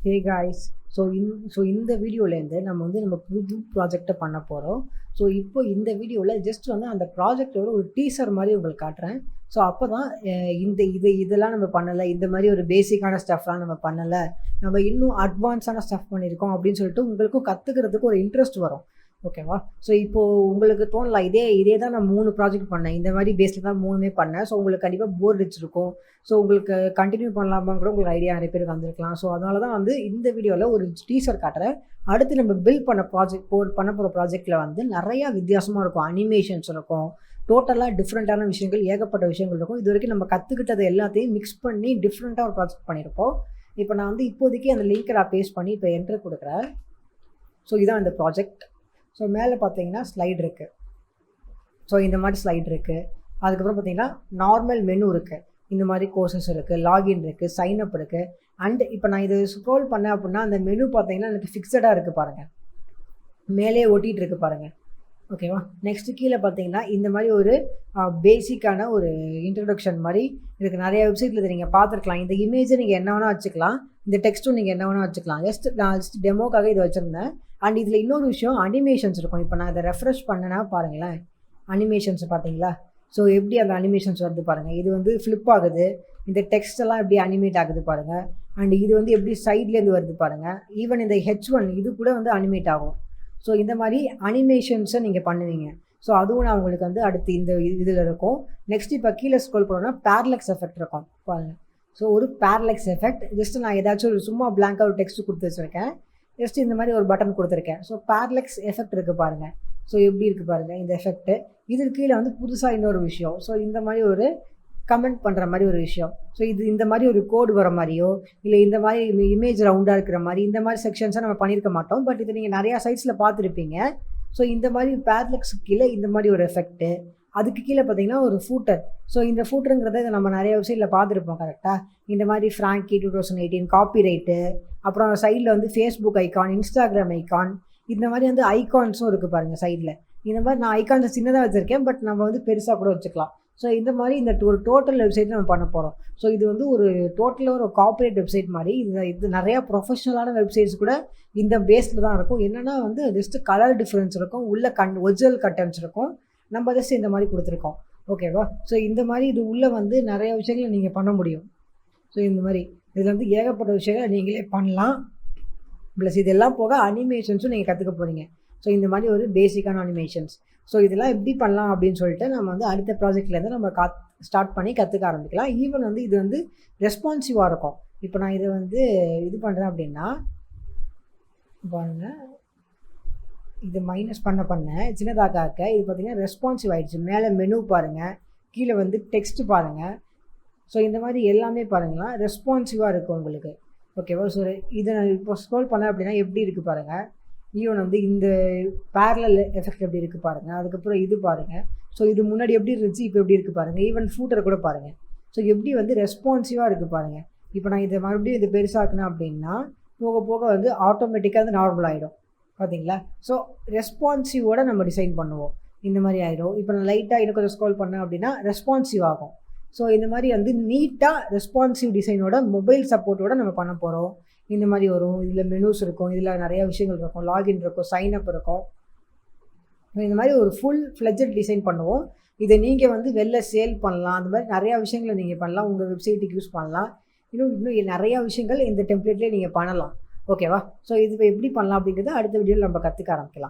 Hey guys. இந்த வீடியோலேருந்து நம்ம புது ப்ராஜெக்டை பண்ண போகிறோம். ஸோ இப்போ இந்த வீடியோவில் ஜஸ்ட் வந்து அந்த ப்ராஜெக்டோட ஒரு டீசர் மாதிரி உங்களுக்கு காட்டுறேன். ஸோ அப்போ தான் இதெல்லாம் நம்ம பண்ணலை, இந்த மாதிரி ஒரு பேசிக்கான ஸ்டஃப்லாம் நம்ம பண்ணலை, நம்ம இன்னும் அட்வான்ஸான ஸ்டஃப் பண்ணியிருக்கோம் அப்படின்னு சொல்லிட்டு உங்களுக்கும் கற்றுக்கிறதுக்கு ஒரு இன்ட்ரெஸ்ட் வரும். ஓகேவா? ஸோ இப்போது உங்களுக்கு தோணலாம், இதே தான் நான் 3 ப்ராஜெக்ட் பண்ணேன், இந்த மாதிரி பேஸில் தான் 3மே பண்ணேன். ஸோ உங்களுக்கு கண்டிப்பாக போர் அடிச்சிருக்கும். ஸோ உங்களுக்கு கண்டினியூ பண்ணலாமான்னு கூட உங்களுக்கு ஐடியா நிறைய பேருக்கு வந்திருக்கலாம். ஸோ அதனால தான் வந்து இந்த வீடியோவில் ஒரு டீசர் காட்டுறேன். அடுத்து நம்ம பில்ட் பண்ண பண்ண போகிற ப்ராஜெக்டில் வந்து நிறையா வித்தியாசமாக இருக்கும். அனிமேஷன்ஸ் இருக்கும், டோட்டலாக டிஃப்ரெண்ட்டான விஷயங்கள், ஏகப்பட்ட விஷயங்கள் இருக்கும். இது வரைக்கும் நம்ம கற்றுக்கிட்டது எல்லாத்தையும் மிக்ஸ் பண்ணி டிஃப்ரெண்ட்டாக ஒரு ப்ராஜெக்ட் பண்ணியிருப்போம். இப்போ நான் வந்து இப்போதைக்கு அந்த லிங்க்கை நான் பேஸ்ட் பண்ணி இப்போ என்ட்ரு கொடுக்குறேன். ஸோ இதான் அந்த ப்ராஜெக்ட். ஸோ மேலே பார்த்தீங்கன்னா ஸ்லைட் இருக்குது. ஸோ இந்த மாதிரி ஸ்லைட் இருக்குது. அதுக்கப்புறம் பார்த்தீங்கன்னா நார்மல் மெனு இருக்குது, இந்த மாதிரி கோர்சஸ் இருக்குது, லாகின் இருக்குது, சைன்அப் இருக்குது. அண்ட் இப்போ நான் இது ஸ்க்ரோல் பண்ணேன் அப்படின்னா அந்த மெனு பார்த்தீங்கன்னா எனக்கு ஃபிக்ஸடாக இருக்குது பாருங்கள், மேலே ஒட்டிகிட்டு இருக்குது பாருங்கள். ஓகேவா? நெக்ஸ்ட்டு கீழே பார்த்தீங்கன்னா இந்த மாதிரி ஒரு பேசிக்கான ஒரு இன்ட்ரடக்ஷன் மாதிரி இருக்குது. நிறைய வெப்சைட்டில் இதை நீங்கள் பார்த்துருக்கலாம். இந்த இமேஜை நீங்கள் என்ன வேணால் வச்சுக்கலாம், இந்த டெக்ஸ்ட்டும் நீங்கள் என்ன வேணால் வச்சுக்கலாம். நான் டெமோக்காக இதை வச்சுருந்தேன். அண்ட் இதில் இன்னொரு விஷயம், அனிமேஷன்ஸ் இருக்கும். இப்போ நான் இதை ரெஃப்ரெஷ் பண்ணேன்னா பாருங்களேன், அனிமேஷன்ஸ் பார்த்தீங்களா? ஸோ எப்படி அந்த அனிமேஷன்ஸ் வருது பாருங்கள். இது வந்து ஃப்ளிப் ஆகுது, இந்த டெக்ஸ்ட் எல்லாம் எப்படி அனிமேட் ஆகுது பாருங்கள். அண்ட் இது வந்து எப்படி சைட்லேருந்து வருது பாருங்கள். ஈவன் இந்த H1 இது கூட வந்து அனிமேட் ஆகும். ஸோ இந்த மாதிரி அனிமேஷன்ஸை நீங்கள் பண்ணுவீங்க. ஸோ அதுவும் நான் உங்களுக்கு வந்து அடுத்து இந்த இதில் இருக்கும். நெக்ஸ்ட் இப்போ கீழே ஸ்க்ரோல் பண்ணோன்னா பேரலக்ஸ் எஃபெக்ட் இருக்கும் பாருங்கள். ஸோ ஒரு பேரலக்ஸ் எஃபெக்ட் ஜஸ்ட் நான் ஏதாச்சும் ஒரு சும்மா பிளாங்காக ஒரு டெக்ஸ்ட் கொடுத்து வச்சுருக்கேன். ஜஸ்ட் இந்த மாதிரி ஒரு பட்டன் கொடுத்துருக்கேன். ஸோ பேரலக்ஸ் எஃபெக்ட் இருக்குது பாருங்கள். ஸோ எப்படி இருக்குது பாருங்கள் இந்த எஃபெக்ட்டு. இதுக்கு கீழே வந்து புதுசாக இன்னொரு விஷயம். ஸோ இந்த மாதிரி ஒரு கமெண்ட் பண்ணுற மாதிரி ஒரு விஷயம். ஸோ இந்த மாதிரி ஒரு கோடு வர மாதிரியோ இல்லை இந்த மாதிரி இமேஜ் ரவுண்டாக இருக்கிற மாதிரி இந்த மாதிரி செக்ஷன்ஸாக நம்ம பண்ணியிருக்க மாட்டோம். பட் இது நீங்கள் நிறையா சைட்ஸில் பார்த்துருப்பீங்க. ஸோ இந்த மாதிரி பேரலக்ஸ் கீழே இந்த மாதிரி ஒரு எஃபெக்ட்டு. அதுக்கு கீழே பார்த்தீங்கன்னா ஒரு ஃபூட்டர். ஸோ இந்த ஃபூட்டருங்கிறத நம்ம நிறைய வெப்சைட்டில் பார்த்துருப்போம் கரெக்டாக. இந்த மாதிரி ஃப்ராங்கி 2018 காப்பி ரைட்டு, அப்புறம் சைடில் வந்து ஃபேஸ்புக் ஐக்கான், இன்ஸ்டாகிராம் ஐக்கான், இந்த மாதிரி வந்து ஐகான்ஸும் இருக்குது பாருங்கள் சைடில். இந்த மாதிரி நான் ஐகான்ஸை சின்னதாக வச்சுருக்கேன், பட் நம்ம வந்து பெருசாக கூட வச்சுக்கலாம். ஸோ இந்த மாதிரி இந்த ஒரு டோட்டல் வெப்சைட் நம்ம பண்ண போகிறோம். ஸோ இது வந்து ஒரு டோட்டலாக ஒரு கார்ப்பரேட் வெப்சைட் மாதிரி. இது நிறையா ப்ரொஃபஷ்னலான வெப்சைட்ஸ் கூட இந்த பேஸில் தான் இருக்கும். என்னென்னா வந்து ஜஸ்ட்டு கலர் டிஃப்ரென்ஸ் இருக்கும், உள்ள ஒரிஜினல் கண்டென்ட்ஸ் இருக்கும், நம்ம ஜஸ்ட் இந்த மாதிரி கொடுத்துருக்கோம். ஓகேவா? ஸோ இந்த மாதிரி இது உள்ளே வந்து நிறைய விஷயங்களை நீங்கள் பண்ண முடியும். ஸோ இந்த மாதிரி இதில் வந்து ஏகப்பட்ட விஷயங்களை நீங்களே பண்ணலாம். ப்ளஸ் இதெல்லாம் போக அனிமேஷன்ஸும் நீங்கள் கற்றுக்க போகிறீங்க. ஸோ இந்த மாதிரி ஒரு பேசிக்கான அனிமேஷன்ஸ். ஸோ இதெல்லாம் எப்படி பண்ணலாம் அப்படின்னு சொல்லிட்டு நம்ம வந்து அடுத்த ப்ராஜெக்ட்லேருந்து நம்ம ஸ்டார்ட் பண்ணி கற்றுக்க ஆரம்பிக்கலாம். ஈவன் வந்து இது வந்து ரெஸ்பான்சிவாக இருக்கும். இப்போ நான் இதை வந்து இது பண்ணுறேன் அப்படின்னா பாருங்கள், இது மைனஸ் பண்ண சின்னதாக்க இது பார்த்திங்கன்னா ரெஸ்பான்சிவ் ஆகிடுச்சு. மேலே மெனு பாருங்கள், கீழே வந்து டெக்ஸ்ட்டு பாருங்கள். ஸோ இந்த மாதிரி எல்லாமே பாருங்களா ரெஸ்பான்சிவாக இருக்கும் உங்களுக்கு. ஓகேவா? ஸோ இதை நான் இப்போ ஸ்க்ரோல் பண்ணேன் அப்படின்னா எப்படி இருக்குது பாருங்கள். ஈவன் வந்து இந்த பேரலல் எஃபெக்ட் எப்படி இருக்குது பாருங்கள். அதுக்கப்புறம் இது பாருங்கள். ஸோ இது முன்னாடி எப்படி இருந்துச்சு, இப்போ எப்படி இருக்குது பாருங்கள். ஈவன் ஃபூட்டரை கூட பாருங்கள். ஸோ எப்படி வந்து ரெஸ்பான்சிவாக இருக்குது பாருங்கள். இப்போ நான் இதை மறுபடியும் இது பெருசாக்குனேன் அப்படின்னா போக போக வந்து ஆட்டோமேட்டிக்காக அது நார்மல் ஆகிடும் பார்த்தீங்களா. ஸோ ரெஸ்பான்சிவோட நம்ம டிசைன் பண்ணுவோம், இந்த மாதிரி ஆகிடும். இப்போ நான் லைட்டாக இன்னும் கொஞ்சம் ஸ்க்ரோல் பண்ணேன் அப்படின்னா ரெஸ்பான்சிவ் ஆகும். ஸோ இந்த மாதிரி வந்து நீட்டாக ரெஸ்பான்சிவ் டிசைனோட மொபைல் சப்போர்ட்டோட நம்ம பண்ண போகிறோம். இந்த மாதிரி வரும். இதில் மெனூஸ் இருக்கும், இதில் நிறையா விஷயங்கள் இருக்கும், லாகின் இருக்கும், சைன்அப் இருக்கும். இந்த மாதிரி ஒரு ஃபுல் ஃப்ளெட்ஜட் டிசைன் பண்ணுவோம். இதை நீங்கள் வந்து வெளில சேல் பண்ணலாம். அந்த மாதிரி நிறையா விஷயங்களை நீங்கள் பண்ணலாம், உங்கள் வெப்சைட்டுக்கு யூஸ் பண்ணலாம். இன்னும் நிறையா விஷயங்கள் இந்த டெம்ப்ளேட்லேயே நீங்கள் பண்ணலாம். ஓகேவா? ஸோ இது எப்படி பண்ணலாம் அப்படிங்கிறத அடுத்த வீடியோவில் நம்ம கற்றுக்க ஆரம்பிக்கலாம்.